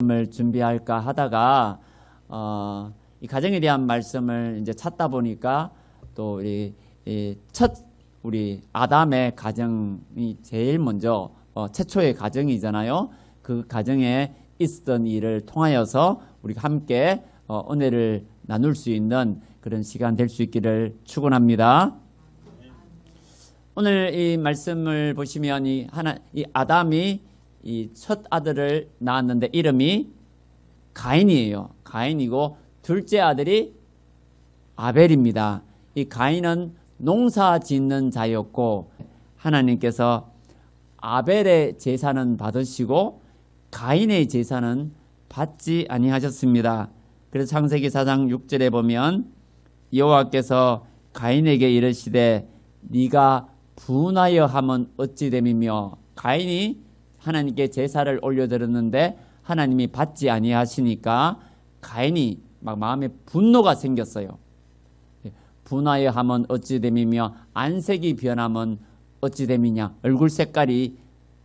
말씀을 준비할까 하다가 이 가정에 대한 말씀을 이제 찾다 보니까 또 우리 아담의 가정이 제일 먼저 최초의 가정이잖아요. 그 가정에 있었던 일을 통하여서 우리가 함께 은혜를 나눌 수 있는 그런 시간 될 수 있기를 축원합니다. 오늘 이 말씀을 보시면 이 아담이 이 첫 아들을 낳았는데 이름이 가인이에요. 가인이고 둘째 아들이 아벨입니다. 이 가인은 농사 짓는 자였고 하나님께서 아벨의 제사는 받으시고 가인의 제사는 받지 아니하셨습니다. 그래서 창세기 4장 6절에 보면 여호와께서 가인에게 이르시되 네가 분하여 하면 어찌 됨이며, 가인이 하나님께 제사를 올려드렸는데 하나님이 받지 아니하시니까 가인이 막 마음에 분노가 생겼어요. 분하여 하면 어찌 됨이며 안색이 변하면 어찌 됨이냐, 얼굴 색깔이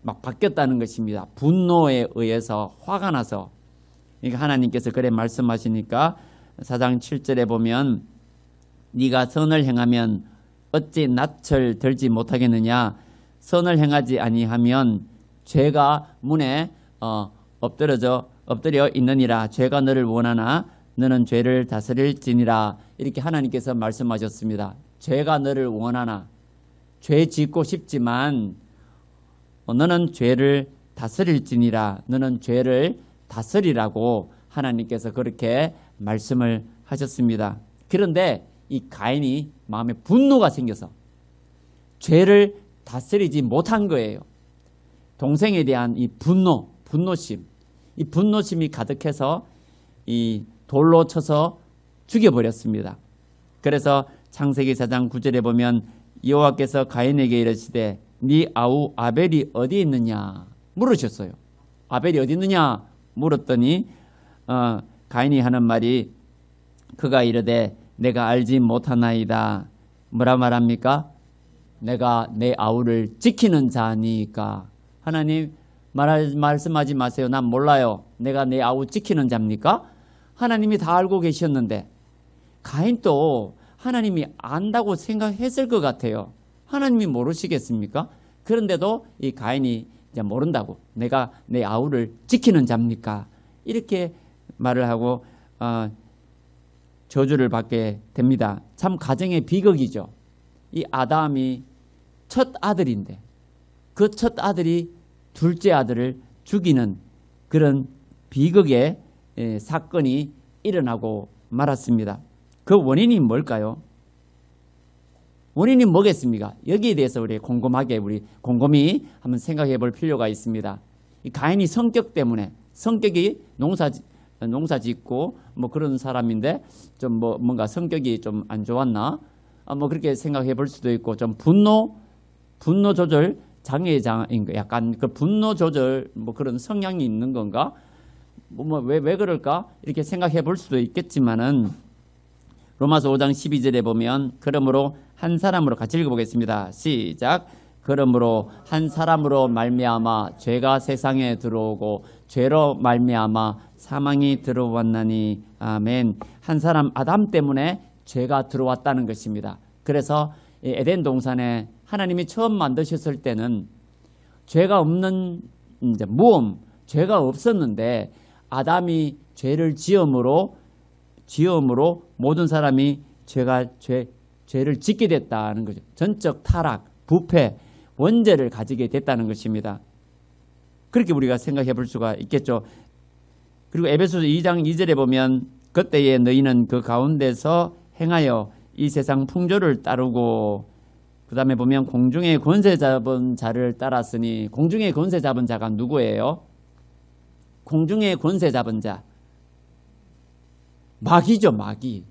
막 바뀌었다는 것입니다. 분노에 의해서 화가 나서. 그러니까 하나님께서 그래 말씀하시니까 4장 7절에 보면 네가 선을 행하면 어찌 낯을 들지 못하겠느냐, 선을 행하지 아니하면 죄가 문에 엎드려 있느니라. 죄가 너를 원하나 너는 죄를 다스릴지니라. 이렇게 하나님께서 말씀하셨습니다. 죄가 너를 원하나, 죄 짓고 싶지만 너는 죄를 다스릴지니라. 너는 죄를 다스리라고 하나님께서 그렇게 말씀을 하셨습니다. 그런데 이 가인이 마음에 분노가 생겨서 죄를 다스리지 못한 거예요. 동생에 대한 이 분노심, 이 분노심이 가득해서 이 돌로 쳐서 죽여버렸습니다. 그래서 창세기 4장 9절에 보면 여호와께서 가인에게 이르시되 네 아우 아벨이 어디 있느냐 물으셨어요. 아벨이 어디 있느냐 물었더니 가인이 하는 말이, 그가 이르되 내가 알지 못하나이다. 뭐라 말합니까? 내가 내 아우를 지키는 자니까. 하나님 말씀하지 마세요. 난 몰라요. 내가 내 아우 지키는 자입니까? 하나님이 다 알고 계셨는데, 가인도 하나님이 안다고 생각했을 것 같아요. 하나님이 모르시겠습니까? 그런데도 이 가인이 이제 모른다고, 내가 내 아우를 지키는 자입니까? 이렇게 말을 하고 저주를 받게 됩니다. 참 가정의 비극이죠. 이 아담이 첫 아들인데 그 첫 아들이 둘째 아들을 죽이는 그런 비극의 사건이 일어나고 말았습니다. 그 원인이 뭘까요? 원인이 뭐겠습니까? 여기에 대해서 우리 곰곰이 한번 생각해 볼 필요가 있습니다. 이 가인이 성격 때문에, 성격이 농사 짓고 뭐 그런 사람인데 좀 뭔가 성격이 좀 안 좋았나? 뭐 그렇게 생각해 볼 수도 있고, 좀 분노 조절 장애인 거, 약간 그 분노 조절 뭐 그런 성향이 있는 건가? 왜 그럴까? 이렇게 생각해 볼 수도 있겠지만은, 로마서 5장 12절에 보면 그러므로 한 사람으로, 같이 읽어보겠습니다. 시작. 그러므로 한 사람으로 말미암아 죄가 세상에 들어오고 죄로 말미암아 사망이 들어왔나니. 아멘. 한 사람 아담 때문에 죄가 들어왔다는 것입니다. 그래서 에덴 동산에 하나님이 처음 만드셨을 때는 죄가 없는 이제 죄가 없었는데 아담이 죄를 지음으로 모든 사람이 죄를 짓게 됐다는 거죠. 전적 타락, 부패, 원죄를 가지게 됐다는 것입니다. 그렇게 우리가 생각해 볼 수가 있겠죠. 그리고 에베소서 2장 2절에 보면 그때에 너희는 그 가운데서 행하여 이 세상 풍조를 따르고, 그 다음에 보면 공중의 권세 잡은 자를 따랐으니, 공중의 권세 잡은 자가 누구예요? 공중의 권세 잡은 자, 마귀죠. 마귀.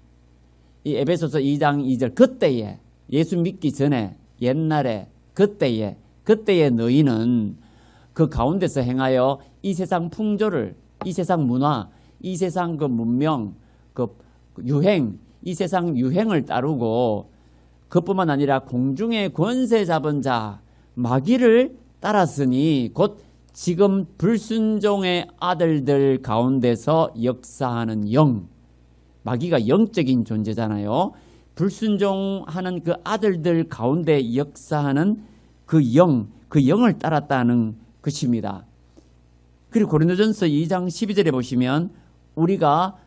이 에베소서 2장 2절, 그때에, 예수 믿기 전에, 옛날에, 그때에 너희는 그 가운데서 행하여 이 세상 풍조를, 이 세상 문화, 이 세상 그 문명, 그 유행, 이 세상 유행을 따르고, 그뿐만 아니라 공중의 권세 잡은 자, 마귀를 따랐으니, 곧 지금 불순종의 아들들 가운데서 역사하는 영, 마귀가 영적인 존재잖아요. 불순종하는 그 아들들 가운데 역사하는 그 영을 따랐다는 것입니다. 그리고 고린도전서 2장 12절에 보시면 우리가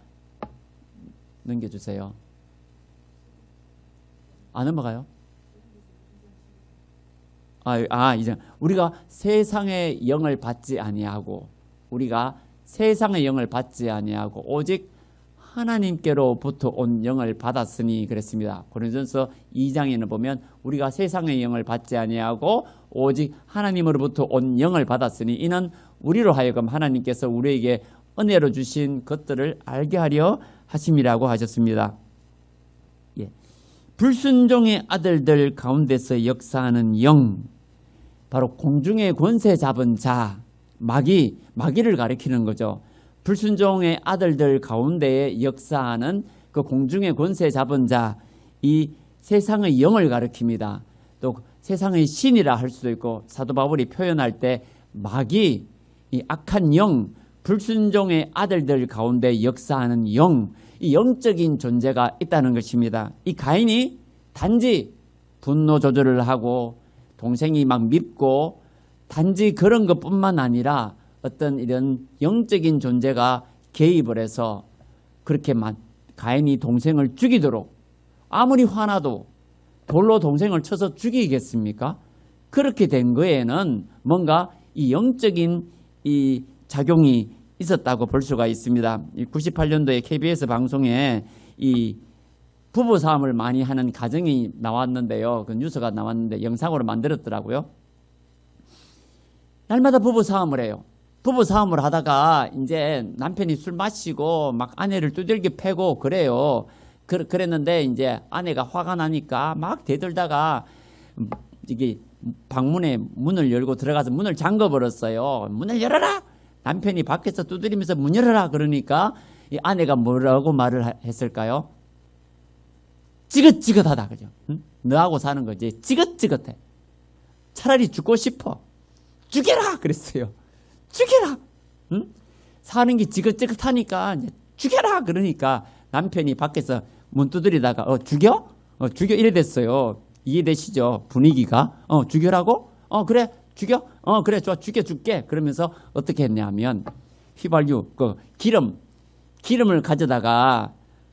넘겨주세요. 안 넘어가요? 이제 우리가 세상의 영을 받지 아니하고 우리가 세상의 영을 받지 아니하고 오직 하나님께로부터 온 영을 받았으니 그랬습니다. 고린도전서 2장에는 보면 우리가 세상의 영을 받지 아니하고 오직 하나님으로부터 온 영을 받았으니 이는 우리로 하여금 하나님께서 우리에게 은혜로 주신 것들을 알게 하려 하심이라고 하셨습니다. 예. 불순종의 아들들 가운데서 역사하는 영, 바로 공중의 권세 잡은 자, 마귀를 가리키는 거죠. 불순종의 아들들 가운데에 역사하는 그 공중의 권세 잡은 자, 이 세상의 영을 가리킵니다. 또 세상의 신이라 할 수도 있고 사도 바울이 표현할 때 마귀, 이 악한 영, 불순종의 아들들 가운데 역사하는 영, 이 영적인 존재가 있다는 것입니다. 이 가인이 단지 분노 조절을 하고 동생이 막 밉고 단지 그런 것뿐만 아니라 어떤 이런 영적인 존재가 개입을 해서 그렇게 가인이 동생을 죽이도록, 아무리 화나도 돌로 동생을 쳐서 죽이겠습니까? 그렇게 된 거에는 뭔가 이 영적인 이 작용이 있었다고 볼 수가 있습니다. 98년도에 KBS 방송에 이 부부싸움을 많이 하는 가정이 나왔는데요. 그 뉴스가 나왔는데 영상으로 만들었더라고요. 날마다 부부싸움을 해요. 부부싸움을 하다가 이제 남편이 술 마시고 막 아내를 두들겨 패고 그래요. 그랬는데 이제 아내가 화가 나니까 막 대들다가 이게 방문에 문을 열고 들어가서 문을 잠궈 버렸어요. 문을 열어라! 남편이 밖에서 두드리면서 문 열어라! 그러니까 이 아내가 뭐라고 말을 했을까요? 지긋지긋하다. 그죠? 응? 너하고 사는 거지. 지긋지긋해. 차라리 죽고 싶어. 죽여라! 그랬어요. 죽여라! 응? 사는 게 지긋지긋하니까 이제 죽여라! 그러니까 남편이 밖에서 문 두드리다가 죽여? 죽여? 이래 됐어요. 이해되시죠? 분위기가. 죽여라고? 그래. 죽여? 그래. 좋아. 죽여줄게. 그러면서 어떻게 했냐면 휘발유, 기름을 가져다가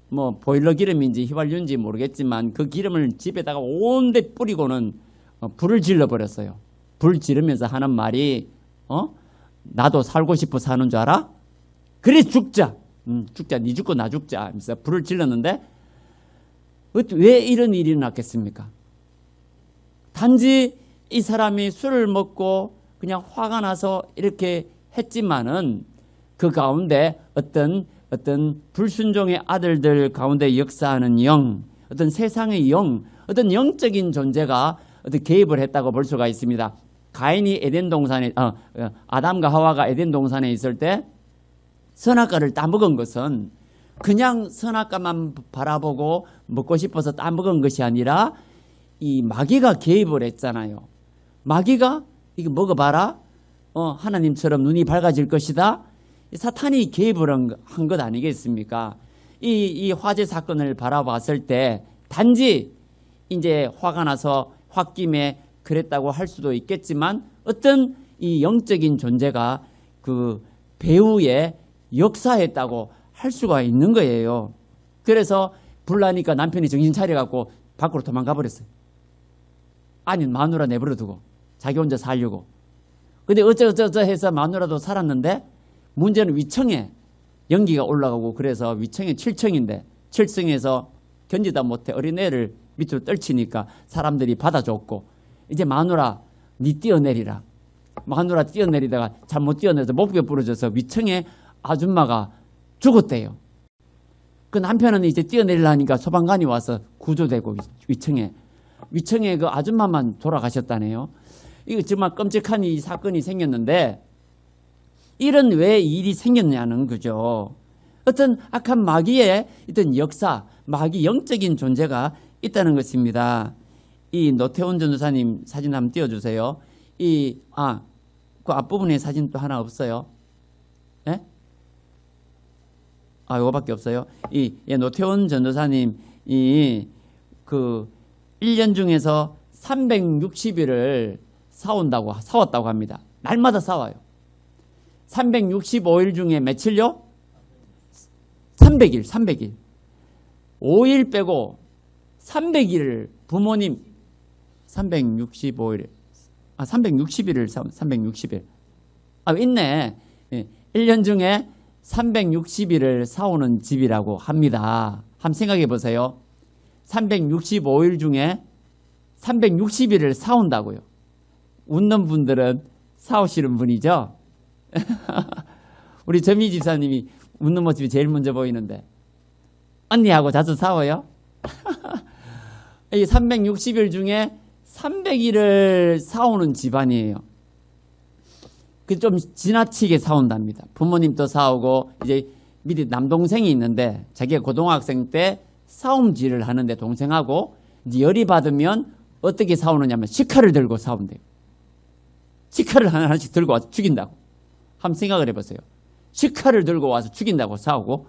뭐 보일러 기름인지 휘발유인지 모르겠지만 그 기름을 집에다가 온데 뿌리고는 불을 질러버렸어요. 불 지르면서 하는 말이 나도 살고 싶어 사는 줄 알아? 그래 죽자. 죽자. 니 죽고 나 죽자. 하면서 불을 질렀는데 왜 이런 일이 났겠습니까? 단지 이 사람이 술을 먹고 그냥 화가 나서 이렇게 했지만은 그 가운데 어떤 불순종의 아들들 가운데 역사하는 영, 어떤 세상의 영, 어떤 영적인 존재가 어떤 개입을 했다고 볼 수가 있습니다. 가인이 에덴 동산에 아담과 하와가 에덴 동산에 있을 때 선악과를 따먹은 것은 그냥 선악과만 바라보고 먹고 싶어서 따먹은 것이 아니라 이 마귀가 개입을 했잖아요. 마귀가 이거 먹어봐라. 하나님처럼 눈이 밝아질 것이다. 사탄이 개입을 한 것 아니겠습니까? 이 화재 사건을 바라봤을 때 단지 이제 화가 나서 홧김에 그랬다고 할 수도 있겠지만 어떤 이 영적인 존재가 그 배후에 역사했다고 할 수가 있는 거예요. 그래서 불나니까 남편이 정신 차려갖고 밖으로 도망가 버렸어요. 아니 마누라 내버려 두고 자기 혼자 살려고. 근데 어쩌저쩌 해서 마누라도 살았는데 문제는 위층에 연기가 올라가고 그래서 위층에 7층인데 7층에서 견디다 못해 어린애를 밑으로 떨치니까 사람들이 받아줬고 이제 마누라 니 뛰어내리라. 마누라 뛰어내리다가 잘못 뛰어내서 목뼈 부러져서 위층에 아줌마가 죽었대요. 그 남편은 이제 뛰어내리려니까 소방관이 와서 구조되고 위층에 그 아줌마만 돌아가셨다네요. 이거 정말 끔찍한 이 사건이 생겼는데 이런 왜 일이 생겼냐는 거죠. 어떤 악한 마귀의 어떤 역사, 마귀 영적인 존재가 있다는 것입니다. 이 노태훈 전도사님 사진 한번 띄워주세요. 그 앞부분에 사진 또 하나 없어요? 예? 요거밖에 없어요. 노태원 전도사님, 그 1년 중에서 360일을 싸웠다고 합니다. 날마다 싸워요. 365일 중에 며칠요? 300일. 5일 빼고 300일을 부모님 365일 360일을 360일 있네. 1년 중에 360일을 싸우는 집이라고 합니다. 한번 생각해 보세요. 365일 중에 360일을 싸운다고요. 웃는 분들은 싸우시는 분이죠. 우리 전미 집사님이 웃는 모습이 제일 먼저 보이는데 언니하고 자주 싸워요? 이 360일 중에 300일을 싸우는 집안이에요. 그 좀 지나치게 싸운답니다. 부모님도 싸우고 이제 밑에 남동생이 있는데 자기가 고등학생 때 싸움질을 하는데 동생하고 이제 열이 받으면 어떻게 싸우느냐면 식칼을 들고 싸운대요. 식칼을 하나씩 들고 와서 죽인다고. 한번 생각을 해보세요. 식칼을 들고 와서 죽인다고 싸우고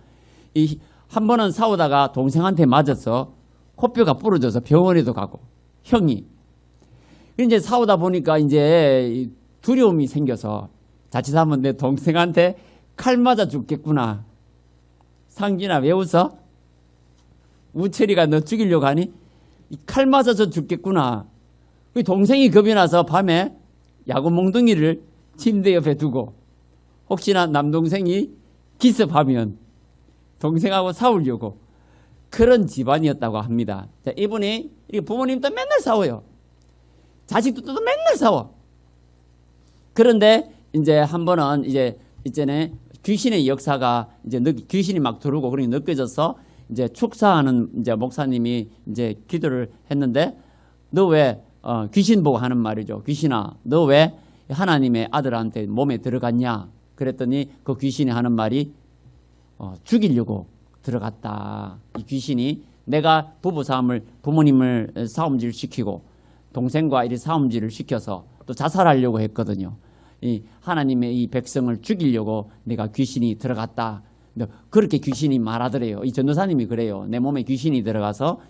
한 번은 싸우다가 동생한테 맞아서 코뼈가 부러져서 병원에도 가고 형이 이제 싸우다 보니까 이제 두려움이 생겨서 자칫하면 내 동생한테 칼 맞아 죽겠구나. 상진아 왜 웃어? 우철이가 너 죽이려고 하니? 칼 맞아서 죽겠구나. 동생이 겁이 나서 밤에 야구 몽둥이를 침대 옆에 두고 혹시나 남동생이 기습하면 동생하고 싸우려고 그런 집안이었다고 합니다. 자, 이분이 부모님도 맨날 싸워요. 자식들도 맨날 싸워. 그런데 이제 한 번은 이제는 귀신의 역사가 이제 귀신이 막 들어오고 그러니 느껴져서 이제 축사하는 이제 목사님이 이제 기도를 했는데 너 왜 귀신 보고 하는 말이죠. 귀신아, 너 왜 하나님의 아들한테 몸에 들어갔냐? 그랬더니 그 귀신이 하는 말이 죽이려고 들어갔다. 이 귀신이 내가 부모님을 싸움질 시키고 동생과 이리 싸움질을 시켜서 또 자살하려고 했거든요. 이 하나님의 이 백성을 죽이려고 내가 귀신이 들어갔다. 그렇게 귀신이 말하더래요. 이 전도사님이 그래요. 내 몸에 귀신이 들어가서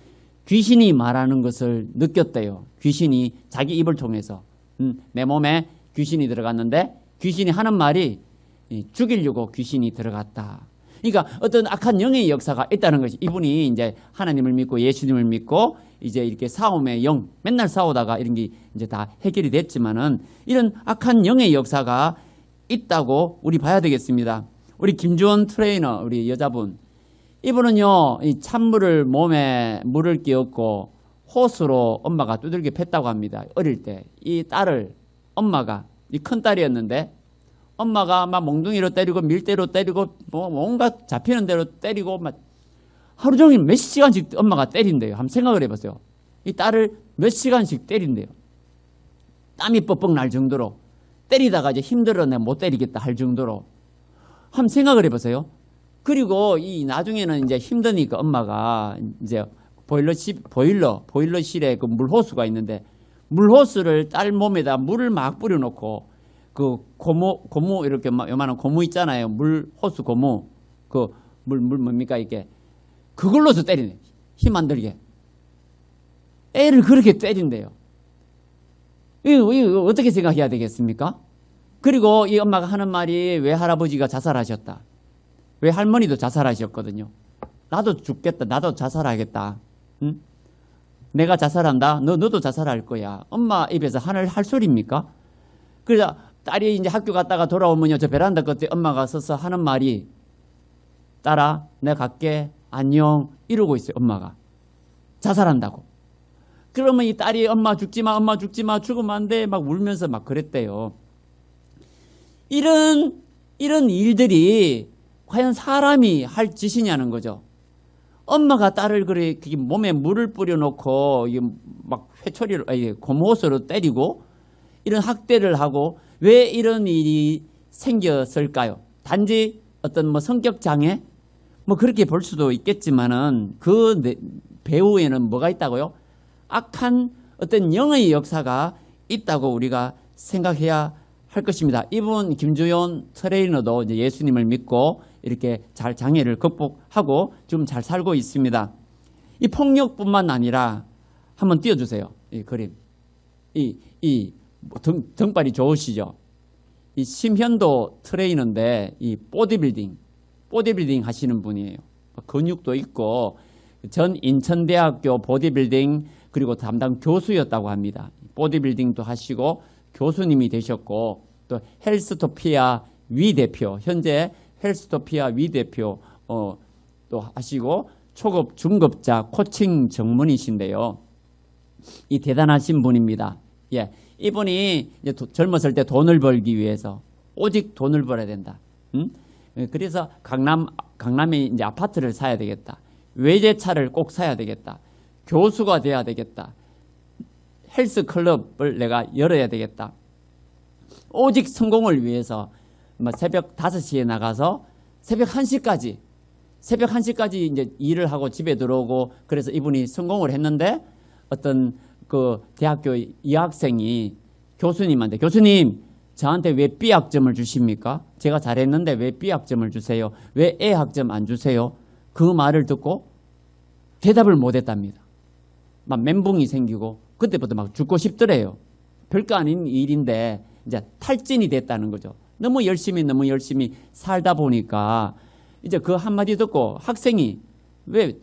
귀신이 말하는 것을 느꼈대요. 귀신이 자기 입을 통해서 내 몸에 귀신이 들어갔는데 귀신이 하는 말이 죽이려고 귀신이 들어갔다. 그러니까 어떤 악한 영의 역사가 있다는 것이 이분이 이제 하나님을 믿고 예수님을 믿고 이제 이렇게 싸움의 영 맨날 싸우다가 이런 게 이제 다 해결이 됐지만은 이런 악한 영의 역사가 있다고 우리 봐야 되겠습니다. 우리 김주원 트레이너 우리 여자분 이분은요 이 찬물을 몸에 물을 끼얹고 호수로 엄마가 두들겨 팼다고 합니다. 어릴 때 이 딸을 엄마가 이 큰 딸이었는데 엄마가 막 몽둥이로 때리고 밀대로 때리고 뭐 뭔가 잡히는 대로 때리고 막 하루 종일 몇 시간씩 엄마가 때린대요. 한번 생각을 해보세요. 이 딸을 몇 시간씩 때린대요. 땀이 뻑뻑 날 정도로 때리다가 이제 힘들어 내가 못 때리겠다 할 정도로 한번 생각을 해보세요. 그리고 이 나중에는 이제 힘드니까 엄마가 이제 보일러실에 그 물호수가 있는데 물호수를 딸 몸에다 물을 막 뿌려놓고 그 고무 이렇게 막 요만한 고무 있잖아요. 물호수 고무 그 물 뭡니까 이게 그걸로서 때리네. 힘 안 들게 애를 그렇게 때린대요. 이거 어떻게 생각해야 되겠습니까? 그리고 이 엄마가 하는 말이 왜 할아버지가 자살하셨다. 왜 할머니도 자살하셨거든요. 나도 죽겠다. 나도 자살하겠다. 응? 내가 자살한다. 너도 자살할 거야. 엄마 입에서 할 소리입니까? 그래서 딸이 이제 학교 갔다가 돌아오면요. 저 베란다 끝에 엄마가 서서 하는 말이 딸아, 내가 갈게. 안녕. 이러고 있어요. 엄마가. 자살한다고. 그러면 이 딸이 엄마 죽지 마. 엄마 죽지 마. 죽으면 안 돼. 막 울면서 막 그랬대요. 이런 일들이 과연 사람이 할 짓이냐는 거죠. 엄마가 딸을 그래 몸에 물을 뿌려놓고 막 회초리로 고무호수로 때리고 이런 학대를 하고 왜 이런 일이 생겼을까요? 단지 어떤 뭐 성격 장애 뭐 그렇게 볼 수도 있겠지만은 그 배후에는 뭐가 있다고요? 악한 어떤 영의 역사가 있다고 우리가 생각해야 할 것입니다. 이분 김주현 트레이너도 이제 예수님을 믿고 이렇게 잘 장애를 극복하고 지금 잘 살고 있습니다. 이 폭력뿐만 아니라 한번 띄워주세요. 이 그림. 등발이 좋으시죠? 이 심현도 트레이너인데 이 보디빌딩 하시는 분이에요. 근육도 있고 전 인천대학교 보디빌딩 그리고 담당 교수였다고 합니다. 보디빌딩도 하시고 교수님이 되셨고 또 헬스토피아 위 대표, 현재 헬스토피아 위 대표 또 하시고 초급 중급자 코칭 전문이신데요. 이 대단하신 분입니다. 예, 이분이 이제 젊었을 때 돈을 벌기 위해서 오직 돈을 벌어야 된다. 그래서 강남에 이제 아파트를 사야 되겠다. 외제차를 꼭 사야 되겠다. 교수가 돼야 되겠다. 헬스 클럽을 내가 열어야 되겠다. 오직 성공을 위해서 새벽 5시에 나가서 새벽 1시까지 이제 일을 하고 집에 들어오고 그래서 이분이 성공을 했는데 어떤 그 대학교 여학생이 교수님한테 교수님 저한테 왜 B학점을 주십니까? 제가 잘했는데 왜 B학점을 주세요? 왜 A학점 안 주세요? 그 말을 듣고 대답을 못했답니다. 막 멘붕이 생기고 그때부터 막 죽고 싶더래요. 별거 아닌 일인데 이제 탈진이 됐다는 거죠. 너무 열심히 살다 보니까 이제 그 한마디 듣고 학생이 왜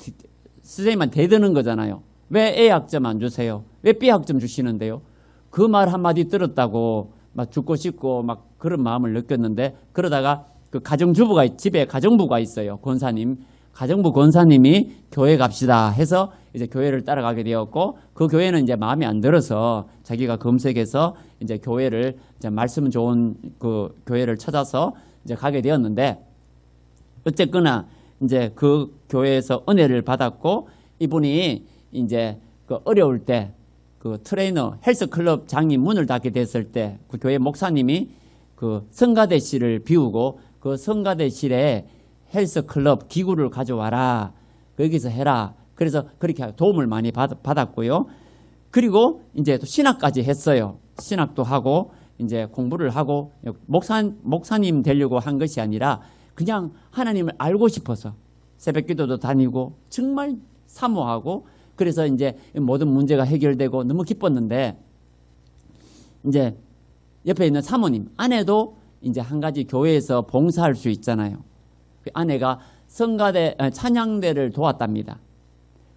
선생님한테 대드는 거잖아요. 왜 A학점 안 주세요? 왜 B학점 주시는데요? 그 말 한마디 들었다고 막 죽고 싶고 막 그런 마음을 느꼈는데 그러다가 그 가정주부가 집에 가정부가 있어요. 권사님. 가정부 권사님이 교회 갑시다 해서 이제 교회를 따라가게 되었고 그 교회는 이제 마음에 안 들어서 자기가 검색해서 이제 교회를 이제 말씀 좋은 그 교회를 찾아서 이제 가게 되었는데 어쨌거나 이제 그 교회에서 은혜를 받았고 이분이 이제 그 어려울 때 그 트레이너 헬스클럽 장이 문을 닫게 됐을 때 그 교회 목사님이 그 성가대실을 비우고 그 성가대실에 헬스클럽 기구를 가져와라. 거기서 해라. 그래서 그렇게 도움을 많이 받았고요. 그리고 이제 또 신학까지 했어요. 신학도 하고 이제 공부를 하고 목사님 되려고 한 것이 아니라 그냥 하나님을 알고 싶어서 새벽 기도도 다니고 정말 사모하고 그래서 이제 모든 문제가 해결되고 너무 기뻤는데 이제 옆에 있는 사모님, 아내도 이제 한 가지 교회에서 봉사할 수 있잖아요. 그 아내가 찬양대를 도왔답니다.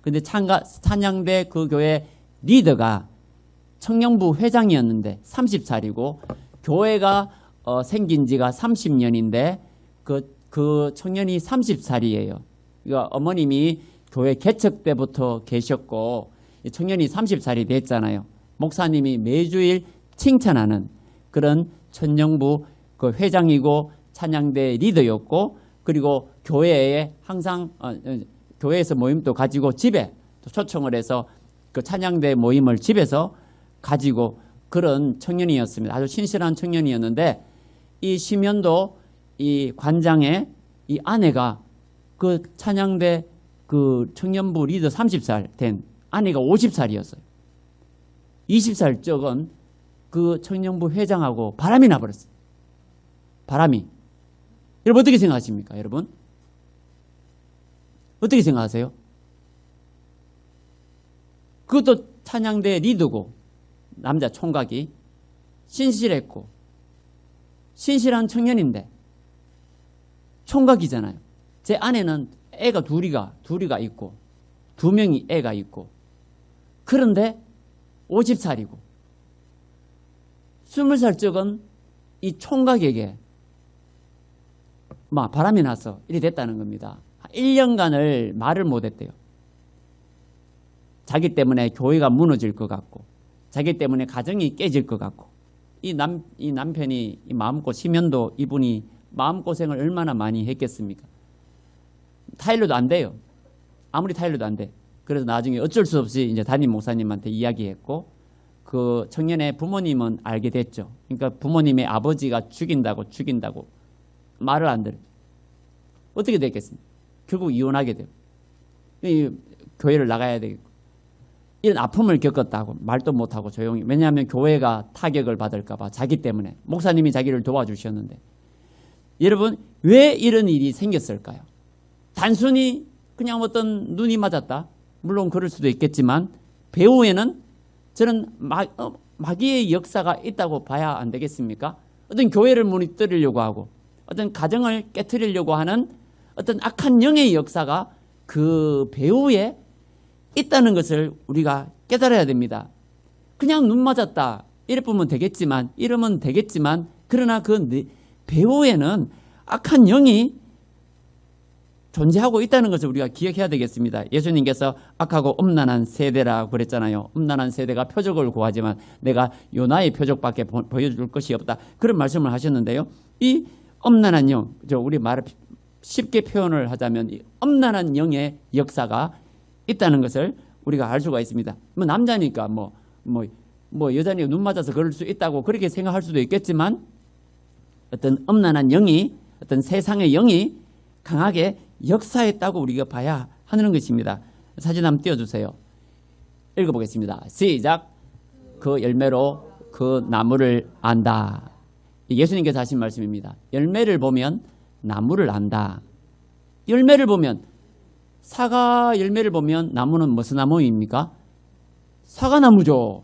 근데 찬양대 그 교회 리더가 청년부 회장이었는데 30살이고 교회가 생긴 지가 30년인데 그 청년이 30살이에요. 그러니까 어머님이 교회 개척 때부터 계셨고 청년이 30살이 됐잖아요. 목사님이 매주일 칭찬하는 그런 청년부 그 회장이고 찬양대 리더였고 그리고 교회에 항상 교회에서 모임도 가지고 집에 또 초청을 해서 그 찬양대 모임을 집에서 가지고 그런 청년이었습니다. 아주 신실한 청년이었는데 이 심현도 이 관장의 이 아내가 그 찬양대 그 청년부 리더 30살 된 아내가 50살이었어요. 20살 적은 그 청년부 회장하고 바람이 나버렸어요. 바람이. 여러분 어떻게 생각하십니까? 여러분 어떻게 생각하세요? 그것도 찬양대 리더고 남자 총각이 신실했고 신실한 청년인데 총각이잖아요. 제 아내는 애가 둘이가 있고 2명이 애가 있고 그런데 50살이고 20살 적은 이 총각에게 막 바람이 나서 이래 됐다는 겁니다. 1년간을 말을 못했대요. 자기 때문에 교회가 무너질 것 같고 자기 때문에 가정이 깨질 것 같고 이 남편이 이 마음고생 심현도 이분이 마음고생을 얼마나 많이 했겠습니까? 타일러도 안 돼요. 아무리 타일러도 안 돼. 그래서 나중에 어쩔 수 없이 이제 담임 목사님한테 이야기했고 그 청년의 부모님은 알게 됐죠. 그러니까 부모님의 아버지가 죽인다고 말을 안 들어요. 어떻게 됐겠습니까? 결국 이혼하게 돼요. 이 교회를 나가야 되겠고. 이런 아픔을 겪었다고 말도 못하고 조용히. 왜냐하면 교회가 타격을 받을까 봐 자기 때문에. 목사님이 자기를 도와주셨는데. 여러분 왜 이런 일이 생겼을까요? 단순히 그냥 어떤 눈이 맞았다. 물론 그럴 수도 있겠지만 배후에는 저는 마귀의 역사가 있다고 봐야 안 되겠습니까? 어떤 교회를 무너뜨리려고 하고 어떤 가정을 깨트리려고 하는 어떤 악한 영의 역사가 그 배후에 있다는 것을 우리가 깨달아야 됩니다. 그냥 눈 맞았다 이러면 되겠지만 그러나 그 배후에는 악한 영이 존재하고 있다는 것을 우리가 기억해야 되겠습니다. 예수님께서 악하고 음란한 세대라고 그랬잖아요. 음란한 세대가 표적을 구하지만 내가 요나의 표적밖에 보여줄 것이 없다. 그런 말씀을 하셨는데요. 이 음란한 영, 우리 말을 쉽게 표현을 하자면 이 음란한 영의 역사가 있다는 것을 우리가 알 수가 있습니다. 뭐 남자니까 뭐 여자니까 눈 맞아서 그럴 수 있다고 그렇게 생각할 수도 있겠지만 어떤 음란한 영이 어떤 세상의 영이 강하게 역사했다고 우리가 봐야 하는 것입니다. 사진 한번 띄워주세요. 읽어보겠습니다. 시작. 그 열매로 그 나무를 안다. 예수님께서 하신 말씀입니다. 열매를 보면 나무를 안다. 열매를 보면 사과 열매를 보면 나무는 무슨 나무입니까? 사과나무죠.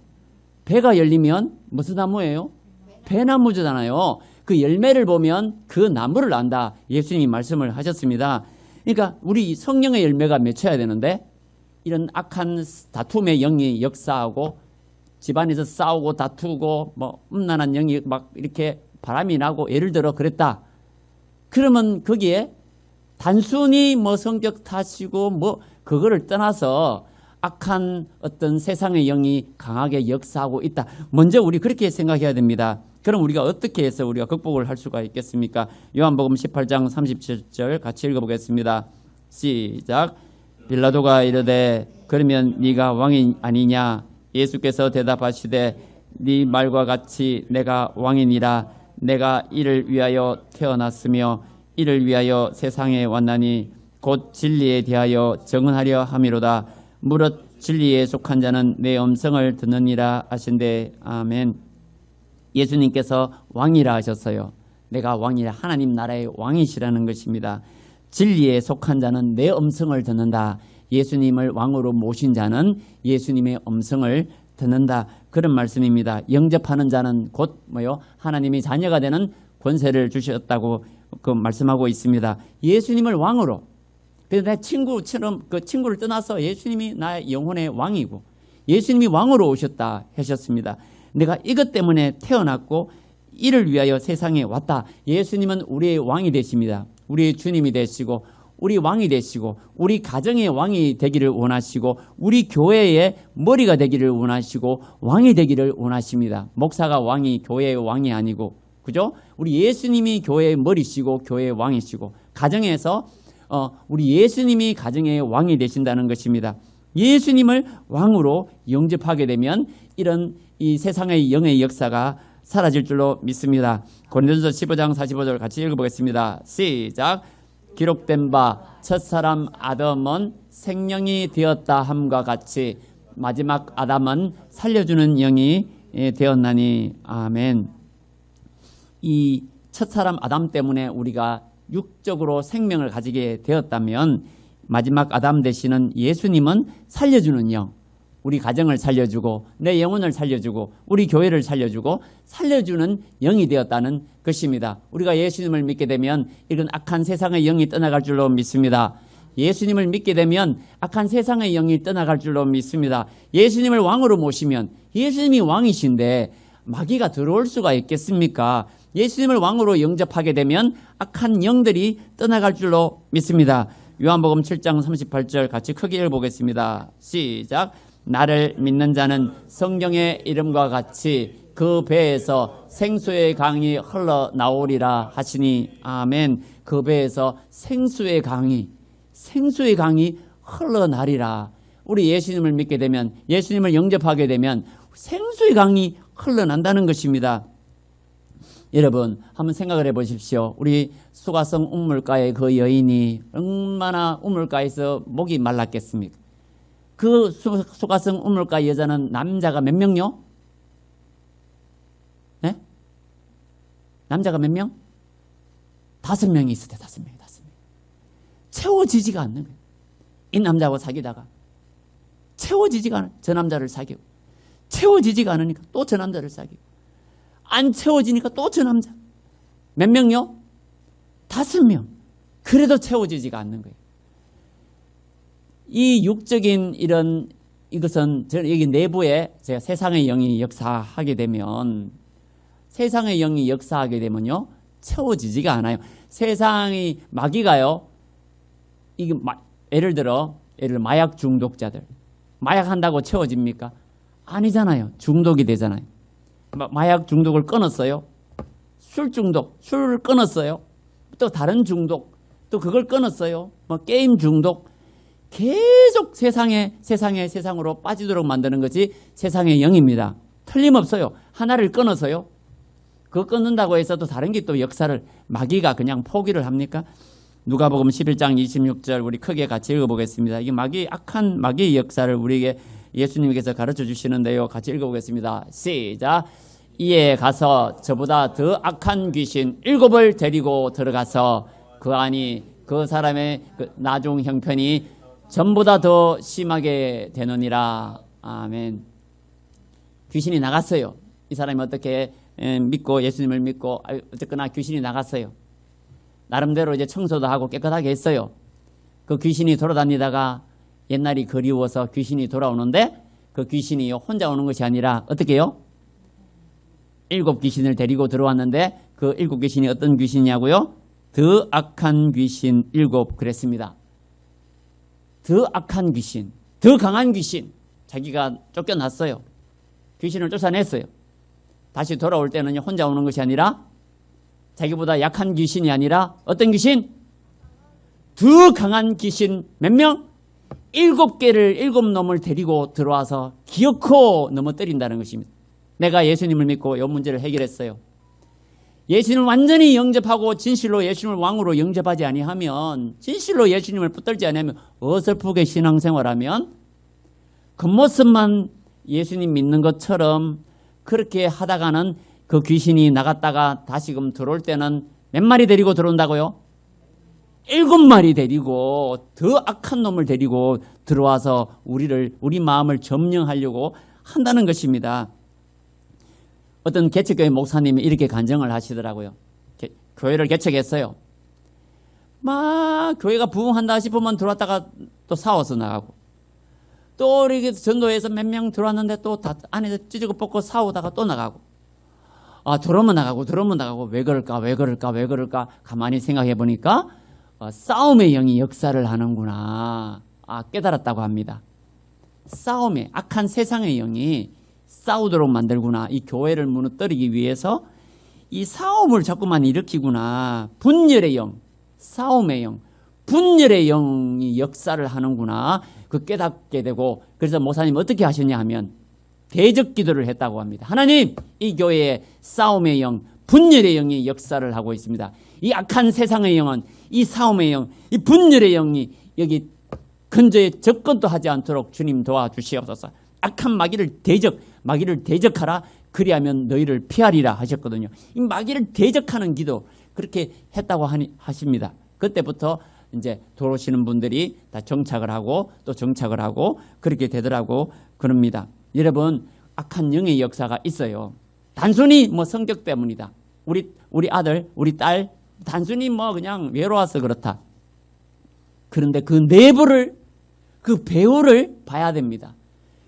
배가 열리면 무슨 나무예요? 배나무잖아요. 그 열매를 보면 그 나무를 안다. 예수님이 말씀을 하셨습니다. 그러니까 우리 성령의 열매가 맺혀야 되는데 이런 악한 다툼의 영이 역사하고 집안에서 싸우고 다투고 뭐 음란한 영이 막 이렇게 바람이 나고 예를 들어 그랬다. 그러면 거기에 단순히 뭐 성격 탓이고 뭐 그거를 떠나서 악한 어떤 세상의 영이 강하게 역사하고 있다. 먼저 우리 그렇게 생각해야 됩니다. 그럼 우리가 어떻게 해서 우리가 극복을 할 수가 있겠습니까? 요한복음 18장 37절 같이 읽어보겠습니다. 시작. 빌라도가 이르되 그러면 네가 왕이 아니냐? 예수께서 대답하시되 네 말과 같이 내가 왕이니라. 내가 이를 위하여 태어났으며 이를 위하여 세상에 왔나니 곧 진리에 대하여 증언하려 함이로다. 무릇 진리에 속한 자는 내 음성을 듣느니라 하신대. 아멘. 예수님께서 왕이라 하셨어요. 내가 왕이라 하나님 나라의 왕이시라는 것입니다. 진리에 속한 자는 내 음성을 듣는다. 예수님을 왕으로 모신 자는 예수님의 음성을 듣는다. 그런 말씀입니다. 영접하는 자는 곧 하나님의 자녀가 되는 권세를 주셨다고 그 말씀하고 있습니다. 예수님을 왕으로. 그래서 내 친구처럼 그 친구를 떠나서 예수님이 나의 영혼의 왕이고 예수님이 왕으로 오셨다 하셨습니다. 내가 이것 때문에 태어났고 이를 위하여 세상에 왔다. 예수님은 우리의 왕이 되십니다. 우리의 주님이 되시고 우리 왕이 되시고 우리 가정의 왕이 되기를 원하시고 우리 교회의 머리가 되기를 원하시고 왕이 되기를 원하십니다. 목사가 왕이 교회의 왕이 아니고 그죠? 우리 예수님이 교회의 머리시고 교회의 왕이시고 가정에서 우리 예수님이 가정의 왕이 되신다는 것입니다. 예수님을 왕으로 영접하게 되면 이런 이 세상의 영의 역사가 사라질 줄로 믿습니다. 고린도전서 15장 45절 같이 읽어보겠습니다. 시작. 기록된 바 첫사람 아담은 생명이 되었다 함과 같이 마지막 아담은 살려주는 영이 되었나니. 아멘. 이 첫사람 아담 때문에 우리가 육적으로 생명을 가지게 되었다면 마지막 아담 되시는 예수님은 살려주는 영, 우리 가정을 살려주고 내 영혼을 살려주고 우리 교회를 살려주고 살려주는 영이 되었다는 것입니다. 우리가 예수님을 믿게 되면 이런 악한 세상의 영이 떠나갈 줄로 믿습니다. 예수님을 믿게 되면 악한 세상의 영이 떠나갈 줄로 믿습니다. 예수님을 왕으로 모시면 예수님이 왕이신데 마귀가 들어올 수가 있겠습니까? 예수님을 왕으로 영접하게 되면 악한 영들이 떠나갈 줄로 믿습니다. 요한복음 7장 38절 같이 크게 읽어보겠습니다. 시작. 나를 믿는 자는 성경의 이름과 같이 그 배에서 생수의 강이 흘러나오리라 하시니. 아멘. 그 배에서 생수의 강이 흘러나리라. 우리 예수님을 믿게 되면 예수님을 영접하게 되면 생수의 강이 흘러난다는 것입니다. 여러분 한번 생각을 해보십시오. 우리 수가성 우물가의 그 여인이 얼마나 우물가에서 목이 말랐겠습니까? 그 소가성 우물가 여자는 남자가 몇 명요? 네? 남자가 몇 명? 5명이 있었대. 5명. 채워지지가 않는 거예요. 이 남자하고 사귀다가 채워지지가 않아. 저 남자를 사귀고 채워지지가 않으니까 또 저 남자를 사귀고 안 채워지니까 또 저 남자. 몇 명요? 5명. 그래도 채워지지가 않는 거예요. 이 육적인 이것은 여기 내부에 제가 세상의 영이 역사하게 되면 세상의 영이 역사하게 되면요 채워지지가 않아요. 세상이 마귀가요. 이게 예를 들어 마약 중독자들 마약 한다고 채워집니까? 아니잖아요. 중독이 되잖아요. 마약 중독을 끊었어요. 술 중독, 술을 끊었어요. 또 다른 중독, 또 그걸 끊었어요. 게임 중독. 계속 세상으로 빠지도록 만드는 것이 세상의 영입니다. 틀림없어요. 하나를 끊어서요. 그거 끊는다고 해서 또 다른 게 또 역사를 마귀가 그냥 포기를 합니까? 누가복음 11장 26절 우리 크게 같이 읽어보겠습니다. 이게 악한 마귀의 역사를 우리에게 예수님께서 가르쳐 주시는데요. 같이 읽어보겠습니다. 시작. 이에 가서 저보다 더 악한 귀신 7을 데리고 들어가서 그 안이 그 사람의 나중 형편이 전보다 더 심하게 되느니라. 아멘. 귀신이 나갔어요. 이 사람이 어떻게 믿고 예수님을 믿고 어쨌거나 귀신이 나갔어요. 나름대로 이제 청소도 하고 깨끗하게 했어요. 그 귀신이 돌아다니다가 옛날이 그리워서 귀신이 돌아오는데 그 귀신이 혼자 오는 것이 아니라 어떻게 해요? 7 귀신을 데리고 들어왔는데 그 7 귀신이 어떤 귀신이냐고요? 더 악한 귀신 7 그랬습니다. 더 악한 귀신, 더 강한 귀신. 자기가 쫓겨났어요. 귀신을 쫓아냈어요. 다시 돌아올 때는 혼자 오는 것이 아니라 자기보다 약한 귀신이 아니라 어떤 귀신? 더 강한 귀신 몇 명? 7개를 7놈을 데리고 들어와서 기어코 넘어뜨린다는 것입니다. 내가 예수님을 믿고 이 문제를 해결했어요. 예수님을 완전히 영접하고 진실로 예수님을 왕으로 영접하지 아니하면 진실로 예수님을 붙들지 아니하면 어설프게 신앙생활하면 겉모습만 예수님 믿는 것처럼 그렇게 하다가는 그 귀신이 나갔다가 다시금 들어올 때는 몇 마리 데리고 들어온다고요? 7마리 데리고 더 악한 놈을 데리고 들어와서 우리 마음을 점령하려고 한다는 것입니다. 어떤 개척교회 목사님이 이렇게 간증을 하시더라고요. 교회를 개척했어요. 막 교회가 부흥한다 싶으면 들어왔다가 또 싸워서 나가고 또 이렇게 전도에서 몇 명 들어왔는데 또 다 안에서 찢고 뽑고 싸우다가 또 나가고 들어오면 나가고 왜 그럴까 가만히 생각해 보니까 싸움의 영이 역사를 하는구나 깨달았다고 합니다. 싸움의 악한 세상의 영이 싸우도록 만들구나. 이 교회를 무너뜨리기 위해서 이 싸움을 자꾸만 일으키구나. 분열의 영, 싸움의 영, 분열의 영이 역사를 하는구나. 그 깨닫게 되고 그래서 목사님 어떻게 하셨냐 하면 대적 기도를 했다고 합니다. 하나님, 이 교회에 싸움의 영, 분열의 영이 역사를 하고 있습니다. 이 악한 세상의 영은 이 싸움의 영, 이 분열의 영이 여기 근처에 접근도 하지 않도록 주님 도와주시옵소서. 악한 마귀를 대적하라. 그리하면 너희를 피하리라 하셨거든요. 이 마귀를 대적하는 기도 그렇게 했다고 하십니다. 그때부터 이제 들어오시는 분들이 다 정착을 하고 또 정착을 하고 그렇게 되더라고 그럽니다. 여러분 악한 영의 역사가 있어요. 단순히 성격 때문이다. 우리 아들, 우리 딸 단순히 그냥 외로워서 그렇다. 그런데 그 내부를 그 배후를 봐야 됩니다.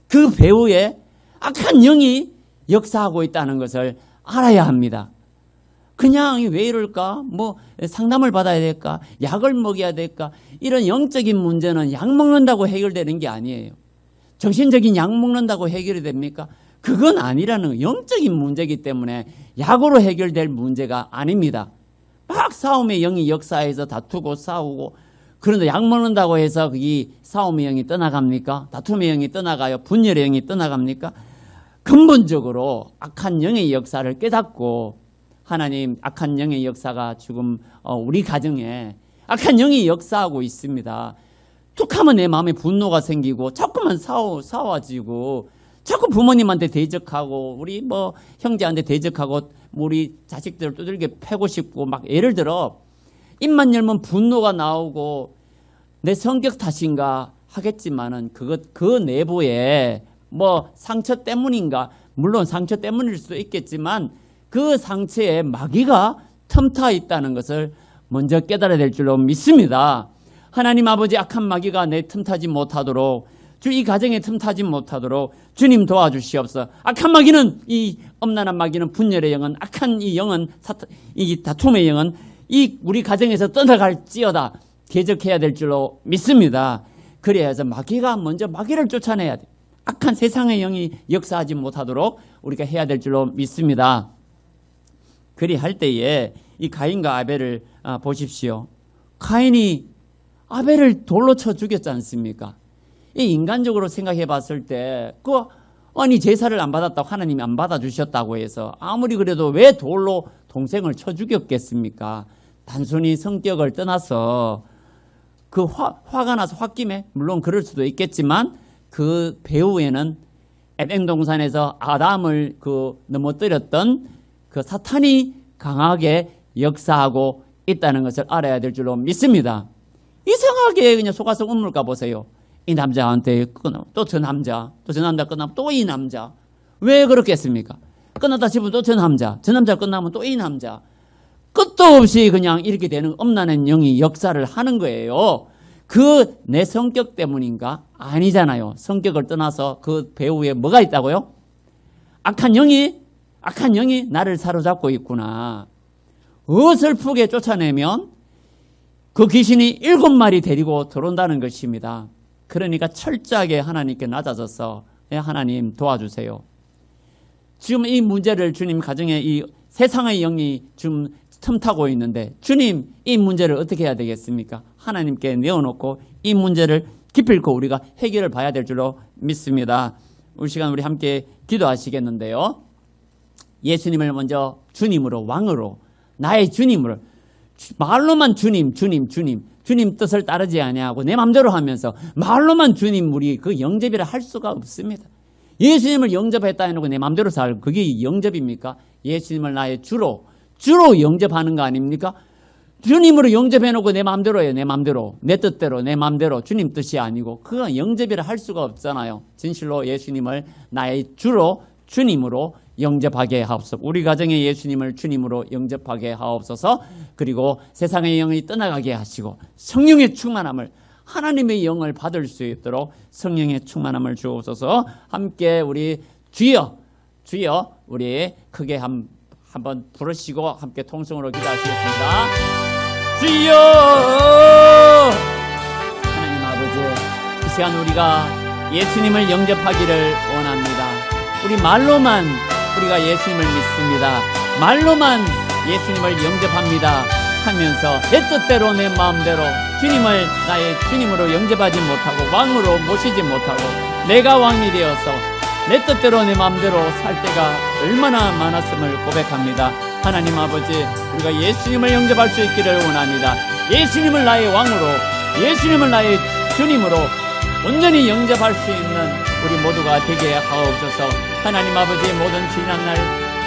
그 배후에 악한 영이 역사하고 있다는 것을 알아야 합니다. 그냥 왜 이럴까? 상담을 받아야 될까? 약을 먹여야 될까? 이런 영적인 문제는 약 먹는다고 해결되는 게 아니에요. 정신적인 약 먹는다고 해결이 됩니까? 그건 아니라는 영적인 문제이기 때문에 약으로 해결될 문제가 아닙니다. 막 싸움의 영이 역사해서 다투고 싸우고 그런데 약 먹는다고 해서 이 싸움의 영이 떠나갑니까? 다툼의 영이 떠나가요? 분열의 영이 떠나갑니까? 근본적으로 악한 영의 역사를 깨닫고 하나님 악한 영의 역사가 지금 우리 가정에 악한 영이 역사하고 있습니다. 툭 하면 내 마음에 분노가 생기고 자꾸만 싸워지고 자꾸 부모님한테 대적하고 우리 뭐 형제한테 대적하고 우리 자식들을 두들겨 패고 싶고 막 예를 들어 입만 열면 분노가 나오고 내 성격 탓인가 하겠지만은 그 내부에 뭐 상처 때문인가, 물론 상처 때문일 수도 있겠지만 그 상처에 마귀가 틈타 있다는 것을 먼저 깨달아야 될 줄로 믿습니다. 하나님 아버지, 악한 마귀가 내 틈타지 못하도록, 이 가정에 틈타지 못하도록 주님 도와주시옵소서. 악한 마귀는, 이 엄란한 마귀는, 분열의 영은, 악한 이 영은, 이 다툼의 영은 이 우리 가정에서 떠나갈지어다 대적해야 될 줄로 믿습니다. 그래야 해서 마귀가 먼저 마귀를 쫓아내야 돼. 악한 세상의 영이 역사하지 못하도록 우리가 해야 될 줄로 믿습니다. 그리할 때에 이 가인과 아벨을 보십시오. 가인이 아벨을 돌로 쳐 죽였지 않습니까? 이 인간적으로 생각해 봤을 때 아니 제사를 안 받았다고 하나님이 안 받아주셨다고 해서 아무리 그래도 왜 돌로 동생을 쳐 죽였겠습니까? 단순히 성격을 떠나서 그 화가 나서 홧김에, 물론 그럴 수도 있겠지만 그 배후에는 에덴 동산에서 아담을 넘어뜨렸던 그 사탄이 강하게 역사하고 있다는 것을 알아야 될 줄로 믿습니다. 이상하게 그냥 속아서 웃물까 보세요. 이 남자한테 끊어, 또 저 남자, 또 저 남자 끝나면 또 이 남자. 왜 그렇겠습니까? 끝났다 싶으면 또 저 남자 끝나면 또 이 남자. 끝도 없이 그냥 이렇게 되는 엄란한 영이 역사를 하는 거예요. 내 성격 때문인가? 아니잖아요. 성격을 떠나서 그 배후에 뭐가 있다고요? 악한 영이 나를 사로잡고 있구나. 어설프게 쫓아내면 그 귀신이 7마리 데리고 들어온다는 것입니다. 그러니까 철저하게 하나님께 낮아져서 하나님 도와주세요. 지금 이 문제를 주님 가정에 이 세상의 영이 좀 틈타고 있는데 주님 이 문제를 어떻게 해야 되겠습니까? 하나님께 내어놓고 이 문제를 기필코 우리가 해결을 봐야 될 줄로 믿습니다. 우리 시간 우리 함께 기도하시겠는데요. 예수님을 먼저 주님으로, 왕으로, 나의 주님으로, 말로만 주님 뜻을 따르지 아니하고 내 맘대로 하면서 말로만 주님, 우리 그 영접이라 할 수가 없습니다. 예수님을 영접했다 해놓고 내 맘대로 살고 그게 영접입니까? 예수님을 나의 주로 영접하는 거 아닙니까? 주님으로 영접해놓고 내 맘대로 해요. 내 맘대로, 내 뜻대로, 내 맘대로, 주님 뜻이 아니고 그건 영접이라 할 수가 없잖아요. 진실로 예수님을 나의 주로, 주님으로 영접하게 하옵소서. 우리 가정에 예수님을 주님으로 영접하게 하옵소서. 그리고 세상의 영이 떠나가게 하시고 성령의 충만함을, 하나님의 영을 받을 수 있도록 성령의 충만함을 주옵소서. 함께 우리 주여 우리 크게 한번 부르시고 함께 통성으로 기도하시겠습니다. 주여! 하나님 아버지, 이 시간 우리가 예수님을 영접하기를 원합니다. 우리 말로만 우리가 예수님을 믿습니다. 말로만 예수님을 영접합니다 하면서 내 뜻대로 내 마음대로 주님을 나의 주님으로 영접하지 못하고 왕으로 모시지 못하고 내가 왕이 되어서 내 뜻대로 내 마음대로 살 때가 얼마나 많았음을 고백합니다. 하나님 아버지, 우리가 예수님을 영접할 수 있기를 원합니다. 예수님을 나의 왕으로, 예수님을 나의 주님으로 온전히 영접할 수 있는 우리 모두가 되게 하옵소서. 하나님 아버지의 모든 지난 날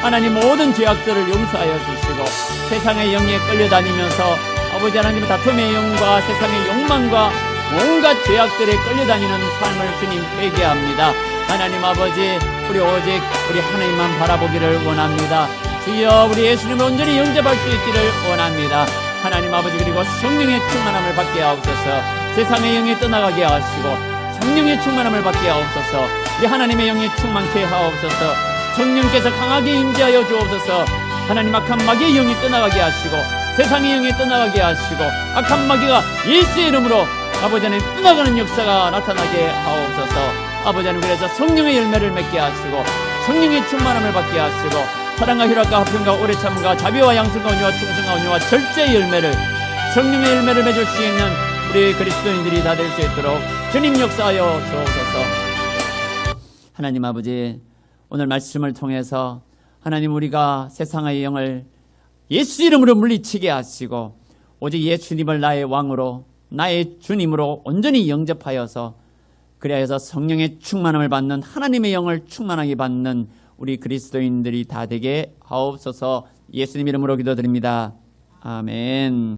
하나님 모든 죄악들을 용서하여 주시고 세상의 영에 끌려다니면서 아버지 하나님 다툼의 영과 세상의 욕망과 온갖 죄악들에 끌려다니는 삶을 주님 회개합니다. 하나님 아버지, 우리 오직 우리 하나님만 바라보기를 원합니다. 주여, 우리 예수님을 온전히 영접할 수 있기를 원합니다. 하나님 아버지, 그리고 성령의 충만함을 받게 하옵소서. 세상의 영이 떠나가게 하시고 성령의 충만함을 받게 하옵소서. 우리 하나님의 영이 충만케 하옵소서. 성령께서 강하게 임재하여 주옵소서. 하나님, 악한 마귀의 영이 떠나가게 하시고 세상의 영이 떠나가게 하시고 악한 마귀가 예수의 이름으로 아버지 하나님 떠나가는 역사가 나타나게 하옵소서. 아버지 하나님, 그래서 성령의 열매를 맺게 하시고 성령의 충만함을 받게 하시고 사랑과 희락과 화평과 오래 참음과 자비와 양성과 온유와 충성과 온유와 절제의 열매를, 성령의 열매를 맺을 수 있는 우리 그리스도인들이 다 될 수 있도록 주님 역사하여 주옵소서. 하나님 아버지, 오늘 말씀을 통해서 하나님, 우리가 세상의 영을 예수 이름으로 물리치게 하시고 오직 예수님을 나의 왕으로, 나의 주님으로 온전히 영접하여서 그래야 해서 성령의 충만함을 받는 하나님의 영을 충만하게 받는 우리 그리스도인들이 다 되게 하옵소서. 예수님 이름으로 기도드립니다. 아멘.